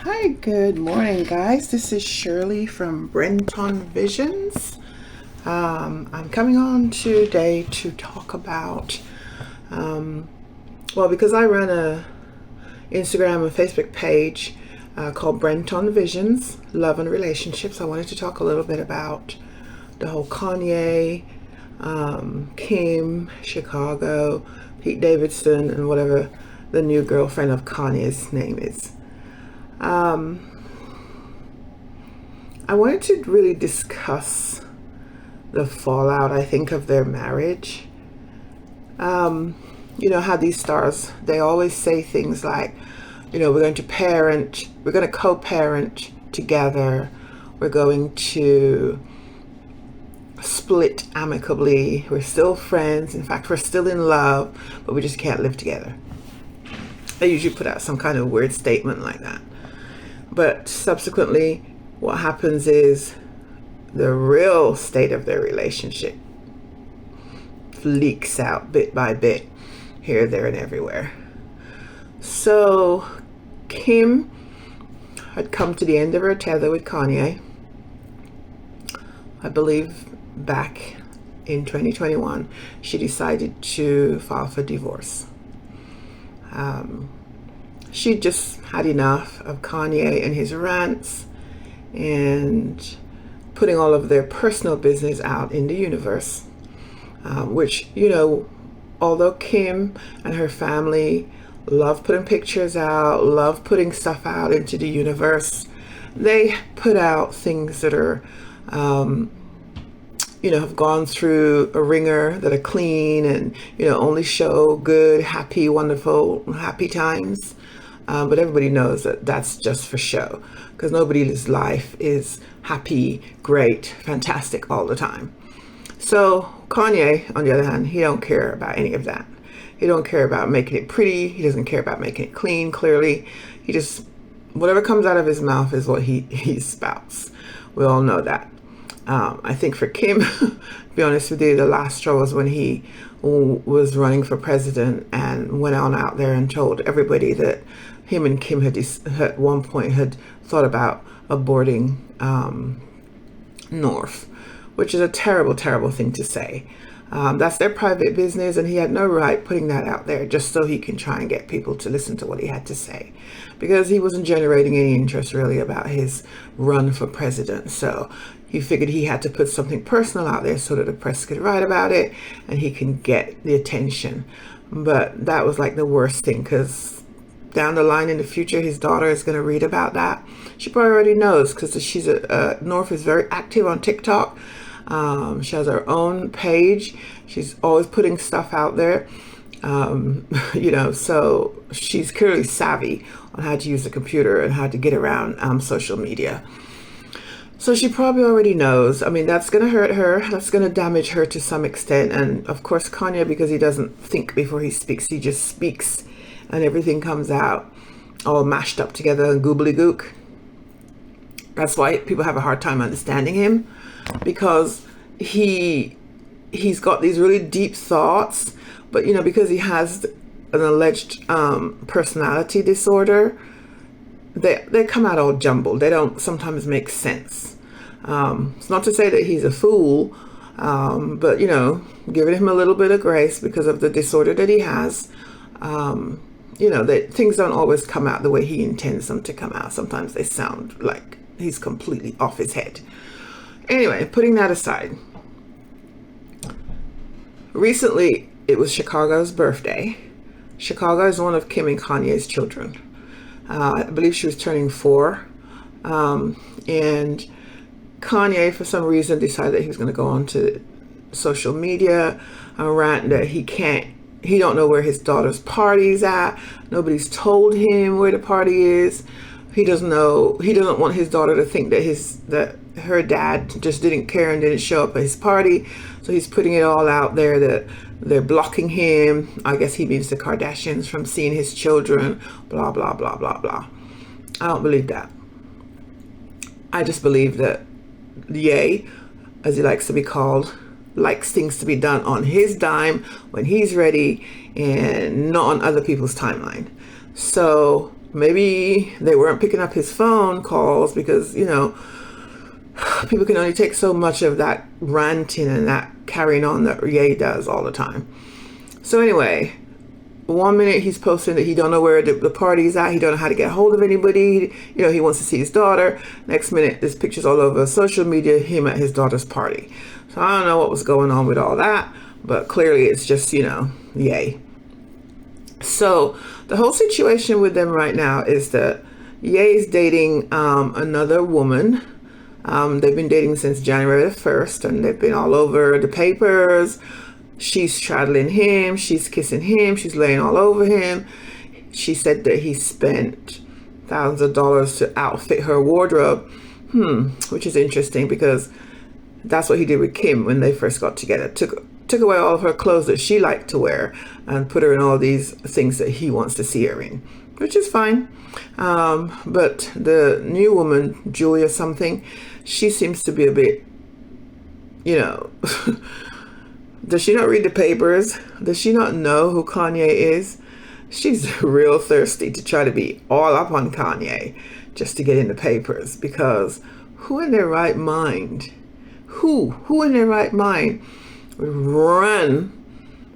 Hi, good morning, guys. This is Shirley from Brenton Visions. I'm coming on today to talk about, because I run a Instagram and Facebook page called Brenton Visions, Love and Relationships. I wanted to talk a little bit about the whole Kanye, Kim, Chicago, Pete Davidson, and whatever the new girlfriend of Kanye's name is. I wanted to really discuss the fallout, I think, of their marriage. How these stars, they always say things like, we're going to co-parent together, we're going to split amicably, we're still friends, in fact, we're still in love, but we just can't live together. They usually put out some kind of weird statement like that. But subsequently, what happens is the real state of their relationship leaks out bit by bit, here, there, and everywhere. So Kim had come to the end of her tether with Kanye, I believe back in 2021. She decided to file for divorce. She just had enough of Kanye and his rants and putting all of their personal business out in the universe, which, although Kim and her family love putting pictures out, love putting stuff out into the universe, they put out things that are, have gone through a ringer, that are clean and, only show good, happy, wonderful, happy times. But everybody knows that that's just for show, because nobody's life is happy, great, fantastic all the time. So Kanye, on the other hand, he don't care about any of that. He don't care about making it pretty. He doesn't care about making it clean, clearly. He just, whatever comes out of his mouth is what he spouts. We all know that. I think for Kim, to be honest with you, the last straw was when he was running for president and went on out there and told everybody that him and Kim had at one point had thought about aborting North, which is a terrible, terrible thing to say. That's their private business, and he had no right putting that out there just so he can try and get people to listen to what he had to say, because he wasn't generating any interest really about his run for president. So he figured he had to put something personal out there so that the press could write about it and he can get the attention. But that was like the worst thing, because down the line in the future, his daughter is going to read about that. She probably already knows, because she's North is very active on TikTok. She has her own page. She's always putting stuff out there. So she's clearly savvy on how to use the computer and how to get around social media. So she probably already knows. I mean, that's going to hurt her. That's going to damage her to some extent. And of course, Kanye, because he doesn't think before he speaks, he just speaks and everything comes out all mashed up together and goobly-gook. That's why people have a hard time understanding him, because he's got these really deep thoughts, but because he has an alleged personality disorder, they come out all jumbled. They don't sometimes make sense. It's not to say that he's a fool, but giving him a little bit of grace because of the disorder that he has. That things don't always come out the way he intends them to come out. Sometimes they sound like he's completely off his head. Anyway, putting that aside, recently it was Chicago's birthday. Chicago is one of Kim and Kanye's children. I believe she was turning 4. And Kanye, for some reason, decided that he was going to go on to social media and rant that he don't know where his daughter's party's at. Nobody's told him where the party is. He doesn't know. He doesn't want his daughter to think that her dad just didn't care and didn't show up at his party. So he's putting it all out there that they're blocking him. I guess he means the Kardashians from seeing his children. Blah, blah, blah, blah, blah. I don't believe that. I just believe that Ye, as he likes to be called, likes things to be done on his dime when he's ready and not on other people's timeline. So maybe they weren't picking up his phone calls because, you know, people can only take so much of that ranting and that carrying on that Ye does all the time. So anyway, one minute he's posting that he don't know where the party's at, he don't know how to get hold of anybody, you know, he wants to see his daughter. Next minute, there's pictures all over social media, him at his daughter's party. So I don't know what was going on with all that, but clearly it's just, you know, Ye. So the whole situation with them right now is that Ye is dating another woman. They've been dating since January the 1st, and they've been all over the papers. She's straddling him, she's kissing him, she's laying all over him. She said that he spent thousands of dollars to outfit her wardrobe, which is interesting because that's what he did with Kim when they first got together. Took away all of her clothes that she liked to wear and put her in all these things that he wants to see her in, which is fine. But the new woman, Julia something, she seems to be a bit, you know, does she not read the papers? Does she not know who Kanye is? She's real thirsty to try to be all up on Kanye just to get in the papers, because who in their right mind, who in their right mind would run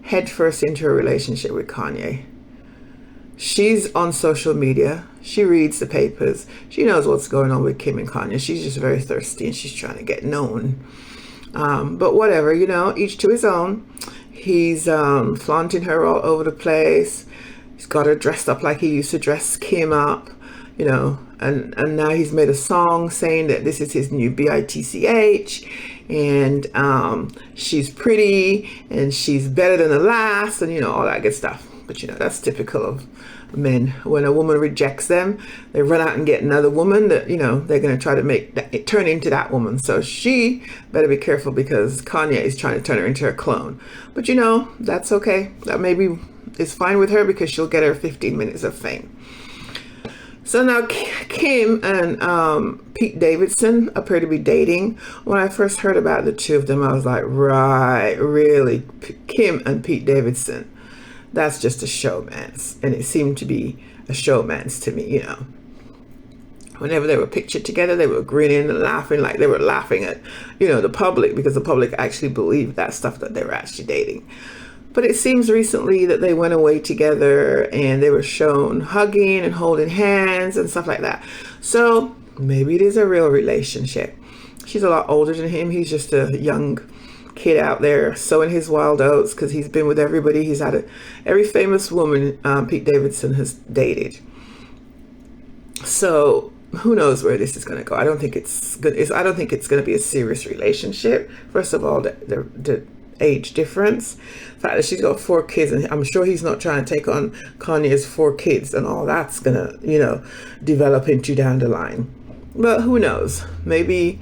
headfirst into a relationship with Kanye? She's on social media. She reads the papers. She knows what's going on with Kim and Kanye. She's just very thirsty and she's trying to get known. But whatever, you know, each to his own. He's flaunting her all over the place. He's got her dressed up like he used to dress Kim up, you know, and now he's made a song saying that this is his new BITCH, and she's pretty and she's better than the last, and you know, all that good stuff. But you know, that's typical of men. When a woman rejects them, they run out and get another woman that, you know, they're going to try to make that turn into that woman. So she better be careful because Kanye is trying to turn her into a clone. But you know, that's okay. That maybe is fine with her because she'll get her 15 minutes of fame. So now Kim and Pete Davidson appear to be dating. When I first heard about the two of them, I was like, right, really? Kim and Pete Davidson. That's just a showman's. And it seemed to be a showman's to me, you know. Whenever they were pictured together, they were grinning and laughing like they were laughing at, you know, the public, because the public actually believed that stuff that they were actually dating. But it seems recently that they went away together and they were shown hugging and holding hands and stuff like that. So maybe it is a real relationship. She's a lot older than him. He's just a young kid out there sowing his wild oats because he's been with everybody. He's had every famous woman Pete Davidson has dated. So who knows where this is going to go? I don't think it's good. I don't think it's going to be a serious relationship. First of all, the age difference, the fact that she's got 4 kids, and I'm sure he's not trying to take on Kanye's 4 kids and all that's gonna, you know, develop into down the line. But who knows? Maybe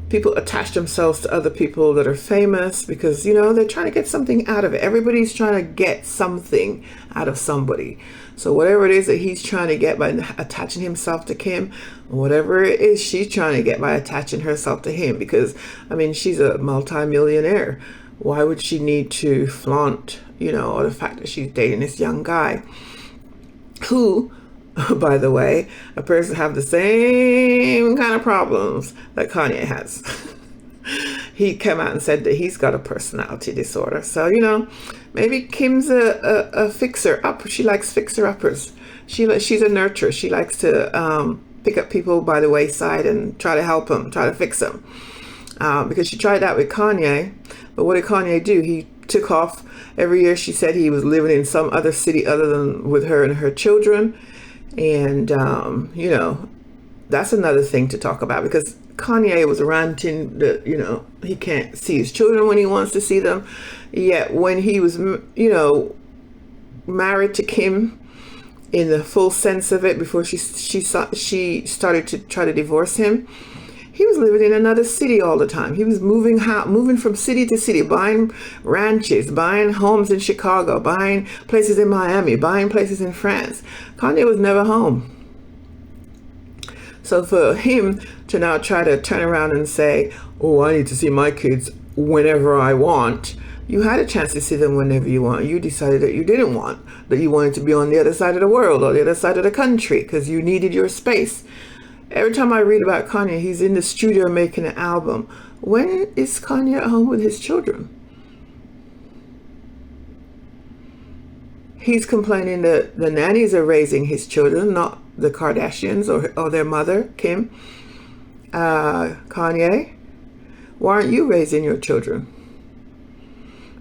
people attach themselves to other people that are famous because, you know, they're trying to get something out of it. Everybody's trying to get something out of somebody. So whatever it is that he's trying to get by attaching himself to Kim, whatever it is she's trying to get by attaching herself to him, because I mean, she's a multi-millionaire. Why would she need to flaunt, you know, or the fact that she's dating this young guy who, by the way, appears to have the same kind of problems that Kanye has. He came out and said that he's got a personality disorder. So, you know, maybe Kim's a fixer-up. She likes fixer-uppers. She's a nurturer. She likes to pick up people by the wayside and try to help them, try to fix them. Because she tried that with Kanye. But what did Kanye do? He took off. Every year she said he was living in some other city other than with her and her children. And, you know, that's another thing to talk about, because Kanye was ranting that, you know, he can't see his children when he wants to see them. Yet when he was, you know, married to Kim in the full sense of it, before she started to try to divorce him, he was living in another city all the time. He was moving from city to city, buying ranches, buying homes in Chicago, buying places in Miami, buying places in France. Kanye was never home. So for him to now try to turn around and say, oh, I need to see my kids whenever I want, You had a chance to see them whenever you want. You decided that you didn't want, that you wanted to be on the other side of the world or the other side of the country because you needed your space. Every time I read about Kanye, he's in the studio making an album. When is Kanye at home with his children? He's complaining that the nannies are raising his children, not the Kardashians or their mother, Kim. Kanye, why aren't you raising your children?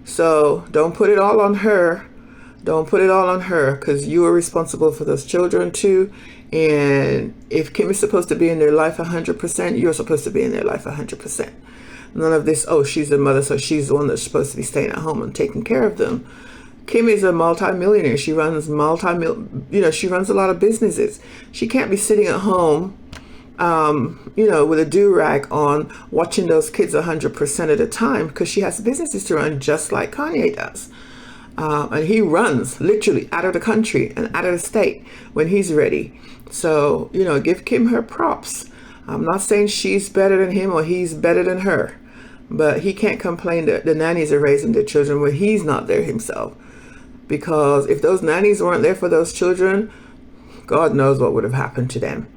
So don't put it all on her. Don't put it all on her, because you are responsible for those children too. And if Kim is supposed to be in their life 100%, you're supposed to be in their life 100%. None of this, oh, she's the mother, so she's the one that's supposed to be staying at home and taking care of them. Kim is a multi-millionaire. She runs she runs a lot of businesses. She can't be sitting at home, with a do-rag on, watching those kids 100% of the time, because she has businesses to run just like Kanye does. And he runs literally out of the country and out of the state when he's ready. So, give Kim her props. I'm not saying she's better than him or he's better than her, but he can't complain that the nannies are raising their children when he's not there himself. Because if those nannies weren't there for those children, God knows what would have happened to them.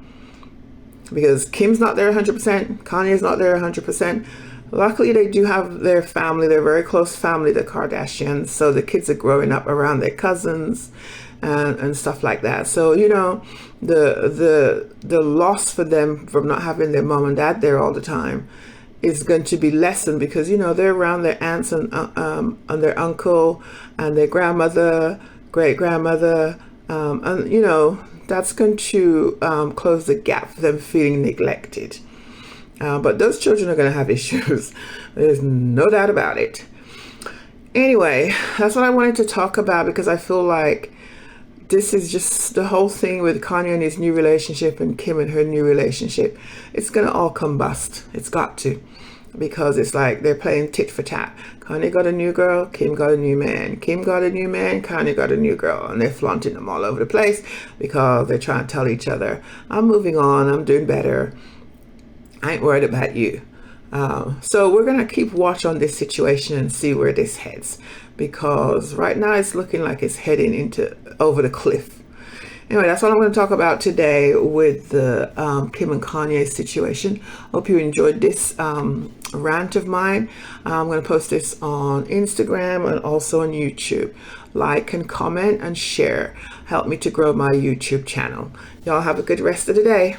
Because Kim's not there 100%, Kanye's not there 100%. Luckily, they do have their family, their very close family, the Kardashians. So the kids are growing up around their cousins and stuff like that. So, the loss for them from not having their mom and dad there all the time is going to be lessened, because, they're around their aunts and their uncle and their grandmother, great-grandmother, that's going to close the gap for them feeling neglected. But those children are going to have issues. There's no doubt about it. Anyway, that's what I wanted to talk about, because I feel like this is just the whole thing with Kanye and his new relationship and Kim and her new relationship. It's going to all combust. It's got to. Because it's like they're playing tit for tat. Kanye got a new girl, Kim got a new man. Kim got a new man, Kanye got a new girl. And they're flaunting them all over the place because they're trying to tell each other, I'm moving on, I'm doing better. I ain't worried about you. So we're going to keep watch on this situation and see where this heads. Because right now it's looking like it's heading over the cliff. Anyway, that's what I'm going to talk about today with the Kim and Kanye situation. Hope you enjoyed this rant of mine. I'm going to post this on Instagram and also on YouTube. Like and comment and share. Help me to grow my YouTube channel. Y'all have a good rest of the day.